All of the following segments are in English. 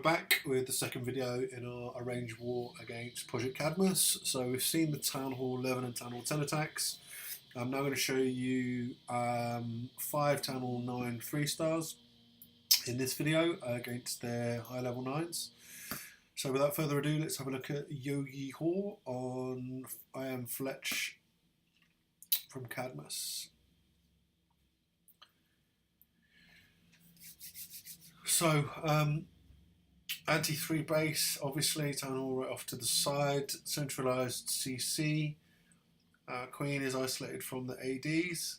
back with the second video in our arranged war against Project Cadmus. So we've seen the Town Hall 11 and Town Hall 10 attacks. I'm now going to show you 5 Town Hall 9 3-stars in this video against their high level 9s. So without further ado, let's have a look at Yogi Hall on I Am Fletch from Cadmus. So, anti-3 base, obviously, Town Hall right off to the side, centralised CC, Queen is isolated from the ADs,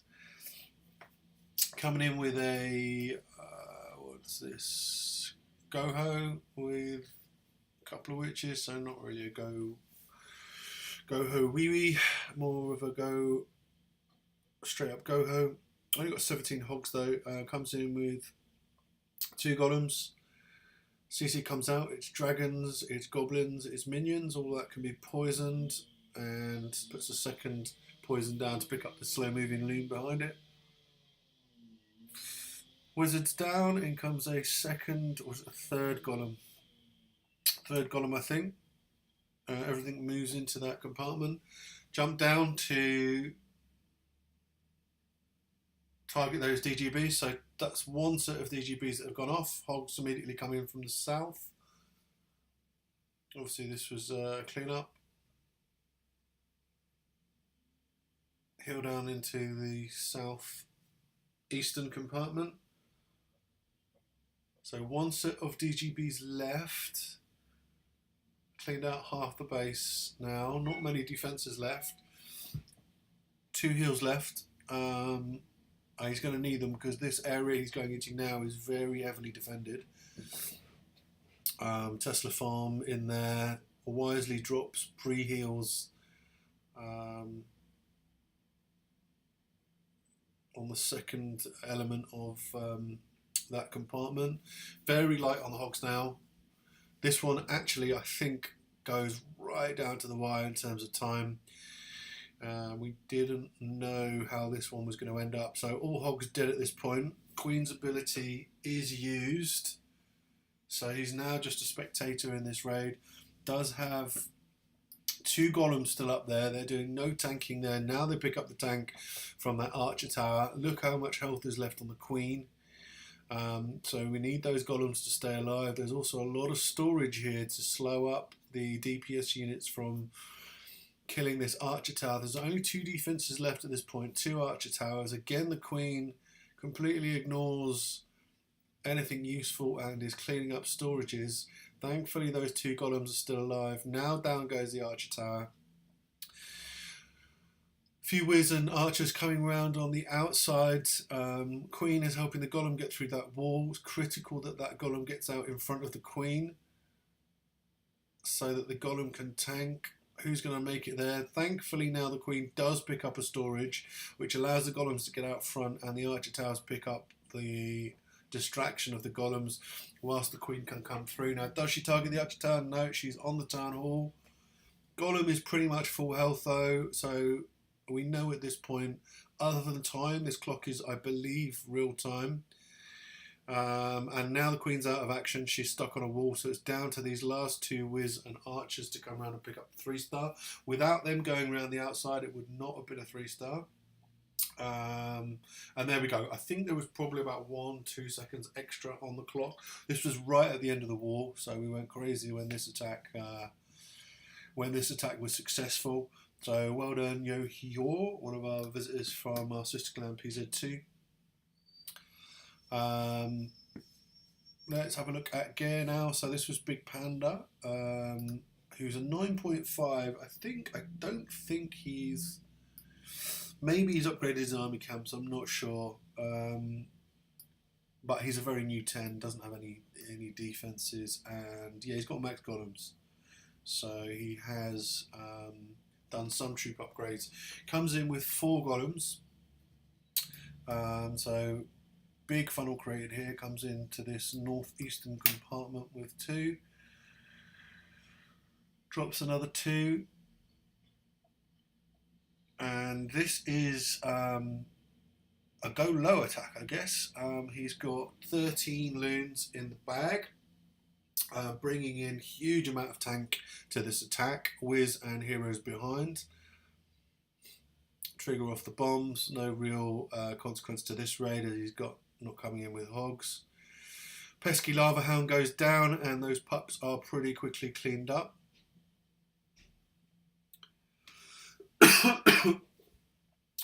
coming in with a, what's this, Goho with a couple of witches, so not really a Goho wee wee, more of a go, straight up Goho. Only got 17 hogs though, comes in with 2 golems. CC comes out, it's dragons, it's goblins, it's minions, all that can be poisoned, and puts a second poison down to pick up the slow moving loon behind it. Wizards down, in comes a second, or a third golem. Third golem I think. Everything moves into that compartment. Jump down to target those DGBs, so that's one set of DGBs that have gone off. Hogs immediately come in from the south. Obviously this was clean up. Hill down into the south eastern compartment. So one set of DGBs left. Cleaned out half the base now. Not many defences left. 2 heals left. He's going to need them because this area he's going into now is very heavily defended. Tesla farm in there. Wisely drops pre-heals on the second element of that compartment. Very light on the hogs now. This one actually I think goes right down to the wire in terms of time. We didn't know how this one was going to end up, so all hogs dead at this point. Queen's ability is used, so he's now just a spectator in this raid. Does have 2 golems still up there. They're doing no tanking there. Now they pick up the tank from that archer tower. Look how much health is left on the queen. So we need those golems to stay alive. There's also a lot of storage here to slow up the DPS units from killing this archer tower. There's only 2 defenses left at this point, 2 archer towers. Again, the queen completely ignores anything useful and is cleaning up storages. Thankfully those 2 golems are still alive. Now down goes the archer tower. Few whiz and archers coming around on the outside. Queen is helping the golem get through that wall. It's critical that that golem gets out in front of the queen so that the golem can tank. Who's going to make it there? Thankfully now the queen does pick up a storage, which allows the golems to get out front, and the archer towers pick up the distraction of the golems whilst the queen can come through. Now does she target the archer tower? No, she's on the town hall. Golem is pretty much full health though, so we know at this point, other than time, this clock is I believe real time. And now the queen's out of action, she's stuck on a wall, so it's down to these last 2 whiz and archers to come around and pick up the 3-star. Without them going around the outside, it would not have been a 3-star. And there we go. I think there was probably about 1-2 seconds extra on the clock. This was right at the end of the war, so we went crazy when this attack was successful. So well done, Yo-Hyo, one of our visitors from our sister clan PZ2. Let's have a look at gear now. So this was Big Panda, who's a 9.5. I don't think he's, maybe he's upgraded his army camps, I'm not sure. But he's a very new 10, doesn't have any defenses, and yeah, he's got max golems. So he has done some troop upgrades. Comes in with 4 golems. So big funnel created here, comes into this northeastern compartment with 2. Drops another 2. And this is a go low attack, I guess. He's got 13 loons in the bag. bringing in huge amount of tank to this attack. Whiz and heroes behind. Trigger off the bombs. No real consequence to this raid as he's got not coming in with hogs. Pesky Lava Hound goes down and those pups are pretty quickly cleaned up.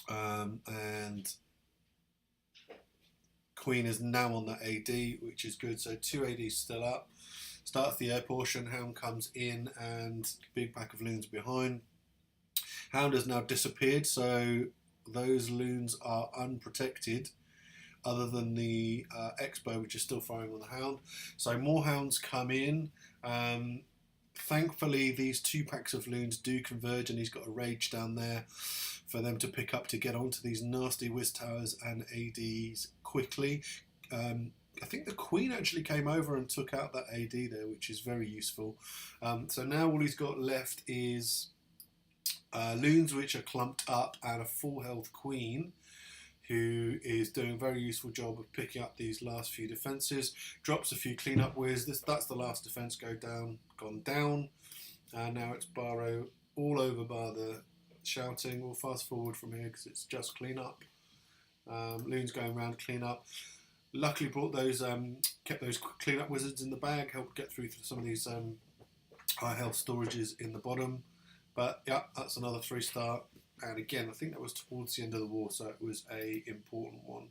And Queen is now on that AD, which is good. So 2 ADs still up. Starts the air portion. Hound comes in and big pack of loons behind. Hound has now disappeared, so those loons are unprotected, other than the Expo, which is still firing on the Hound. So more Hounds come in. Thankfully, these 2 packs of loons do converge, and he's got a rage down there for them to pick up to get onto these nasty Whiz Towers and ADs quickly. I think the Queen actually came over and took out that AD there, which is very useful. So now all he's got left is loons which are clumped up and a full health Queen, who is doing a very useful job of picking up these last few defences. Drops a few cleanup whiz. That's the last defence gone down. And now it's Barrow all over bar the shouting. We'll fast forward from here because it's just cleanup. Loons going around clean up. Luckily brought those, kept those cleanup wizards in the bag, helped get through some of these high health storages in the bottom. But yeah, that's another 3-star. And again, I think that was towards the end of the war, so it was a important one.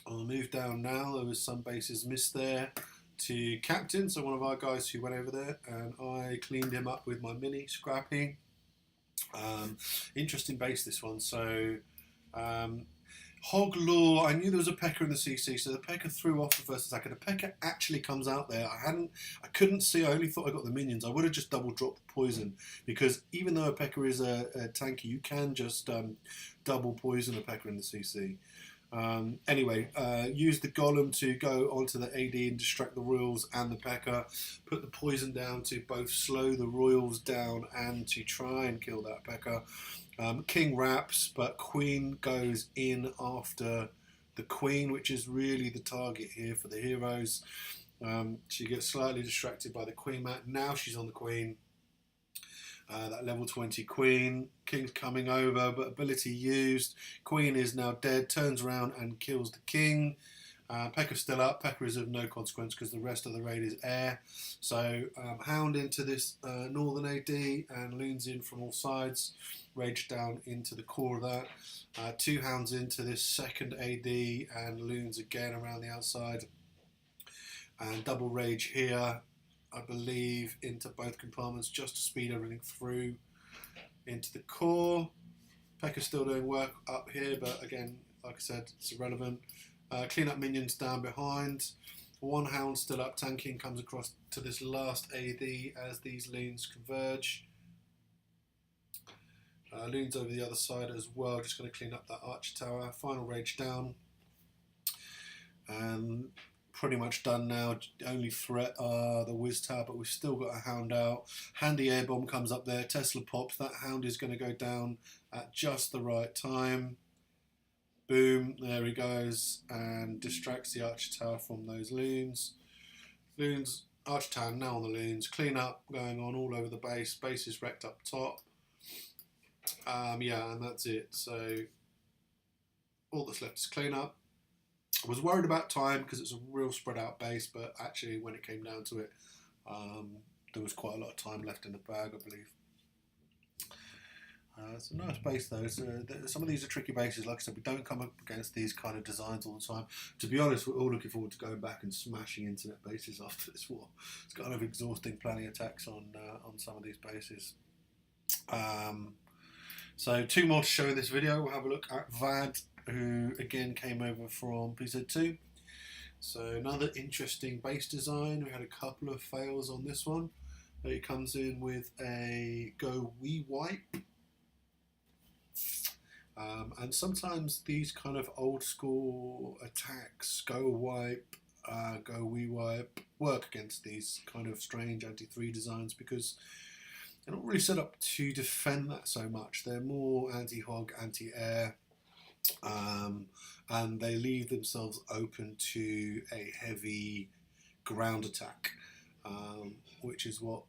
I'll move down now. There was some bases missed there to Captain, so one of our guys who went over there, and I cleaned him up with my mini Scrappy. Interesting base, this one. So Hog Law, I knew there was a P.E.K.K.A. in the CC, so the P.E.K.K.A. threw off the first attack, and the P.E.K.K.A. actually comes out there. I couldn't see, I only thought I got the minions. I would have just double dropped poison, because even though a P.E.K.K.A. is a tanky, you can just double poison a P.E.K.K.A. in the CC. Anyway, use the Golem to go onto the AD and distract the Royals and the P.E.K.K.A. Put the poison down to both slow the Royals down and to try and kill that P.E.K.K.A. King wraps, but Queen goes in after the Queen, which is really the target here for the heroes. She gets slightly distracted by the Queen mat. Now she's on the Queen. That level 20 Queen. King's coming over, but ability used. Queen is now dead, turns around and kills the King. P.E.K.K.A. still up. P.E.K.K.A. is of no consequence because the rest of the raid is air. So Hound into this northern AD and loons in from all sides. Rage down into the core of that. 2 Hounds into this second AD and loons again around the outside. And double rage here, I believe, into both compartments just to speed everything through into the core. P.E.K.K.A. still doing work up here, but again, like I said, it's irrelevant. Clean up minions down behind. 1 Hound still up tanking, comes across to this last AD as these loons converge. Loons over the other side as well, just going to clean up that archer tower. Final rage down. And pretty much done now. Only threat are the Whiz Tower, but we've still got a Hound out. Handy air bomb comes up there. Tesla pops. That Hound is going to go down at just the right time. Boom, there he goes, and distracts the archer tower from those loons. Archer tower now on the loons. Clean up going on all over the base. Base is wrecked up top. Yeah, and that's it. So all that's left is clean up. I was worried about time because it's a real spread out base, but actually when it came down to it, there was quite a lot of time left in the bag, I believe. It's a nice base though. Some of these are tricky bases. Like I said, we don't come up against these kind of designs all the time. To be honest, we're all looking forward to going back and smashing internet bases after this war. It's kind of exhausting planning attacks on some of these bases. So 2 more to show in this video. We'll have a look at Vad, who again came over from PZ2. So another interesting base design. We had a couple of fails on this one. He comes in with a Go We Wipe. And sometimes these kind of old school attacks, Go Wipe, Go We Wipe, work against these kind of strange anti-3 designs because they're not really set up to defend that so much. They're more anti-hog, anti-air. and they leave themselves open to a heavy ground attack, which is what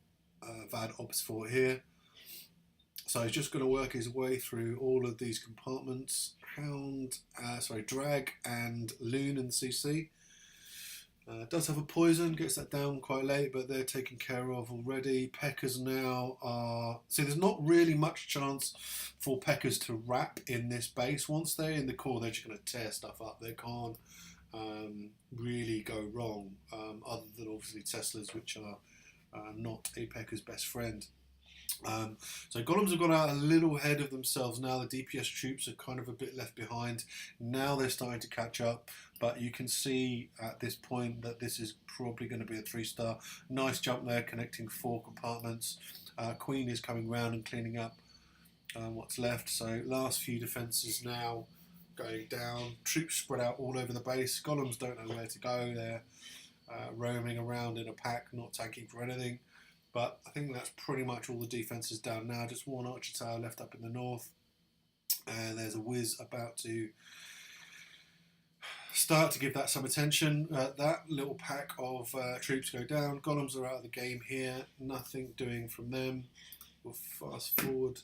Vad opts for here. So he's just going to work his way through all of these compartments. Drag and Loon and CC. Does have a poison, gets that down quite late, but they're taken care of already. Peckers now are... See, there's not really much chance for Peckers to wrap in this base. Once they're in the core, they're just going to tear stuff up. They can't really go wrong, other than obviously Teslas, which are not a Pecker's best friend. So Golems have gone out a little ahead of themselves now. The DPS troops are kind of a bit left behind. Now they're starting to catch up, but you can see at this point that this is probably going to be a 3-star. Nice jump there, connecting 4 compartments. Queen is coming round and cleaning up what's left. So last few defences now going down. Troops spread out all over the base. Golems don't know where to go. They're roaming around in a pack, not tanking for anything. But I think that's pretty much all the defences down now. Just one archer tower left up in the north. And there's a whiz about to start to give that some attention. That little pack of troops go down. Golems are out of the game here. Nothing doing from them. We'll fast forward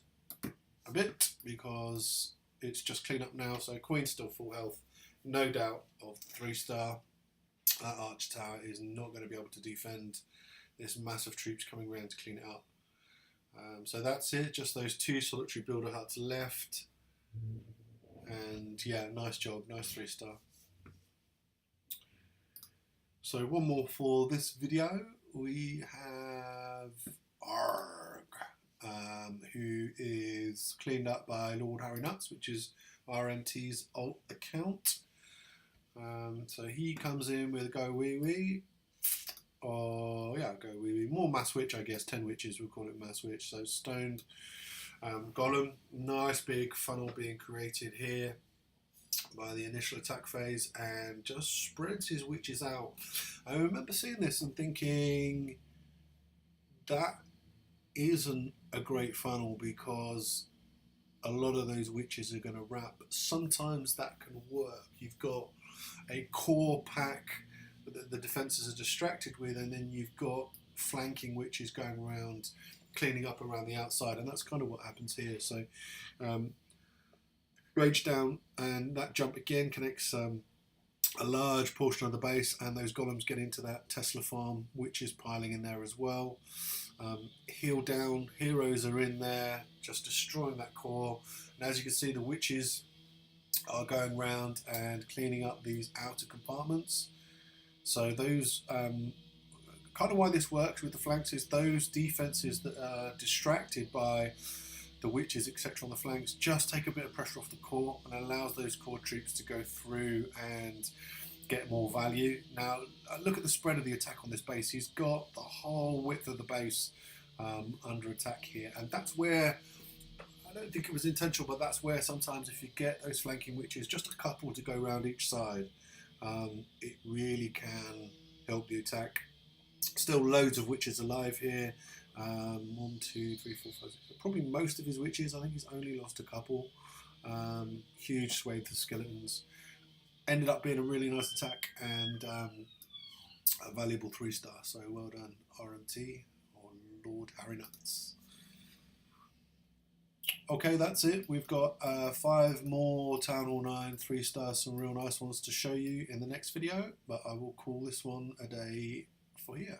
a bit because it's just clean up now. So Queen's still full health. No doubt of the 3-star. That archer tower is not going to be able to defend this massive troops coming around to clean it up. So that's it, just those 2 solitary builder huts left. And yeah, nice job, nice 3-star. So one more for this video. We have Arg, who is cleaned up by Lord Harry Nuts, which is RMT's alt account. So he comes in with a go wee wee. Or yeah, go wee wee. More mass witch, I guess. 10 witches, we'll call it mass witch. So stoned golem, nice big funnel being created here by the initial attack phase, and just spreads his witches out. I remember seeing this and thinking that isn't a great funnel because a lot of those witches are going to wrap. But sometimes that can work. You've got a core pack the defences are distracted with, and then you've got flanking witches going around cleaning up around the outside, and that's kind of what happens here. So rage down, and that jump again connects a large portion of the base, and those golems get into that Tesla farm, witches piling in there as well. Heal down, heroes are in there just destroying that core, and as you can see the witches are going around and cleaning up these outer compartments. So those, kind of why this works with the flanks is those defences that are distracted by the witches, etc. on the flanks, just take a bit of pressure off the core and allows those core troops to go through and get more value. Now, look at the spread of the attack on this base. He's got the whole width of the base under attack here, and that's where, I don't think it was intentional, but that's where sometimes if you get those flanking witches, just a couple to go around each side, it really can help the attack. Still loads of witches alive here. 1, 2, 3, 4, 5, 6. Probably most of his witches. I think he's only lost a couple. Huge swathe of skeletons. Ended up being a really nice attack and a valuable 3-star. So well done, RMT or Lord Harry Nuts. Okay, that's it. We've got 5 more Town Hall 9 3-stars, some real nice ones to show you in the next video, but I will call this one a day for here.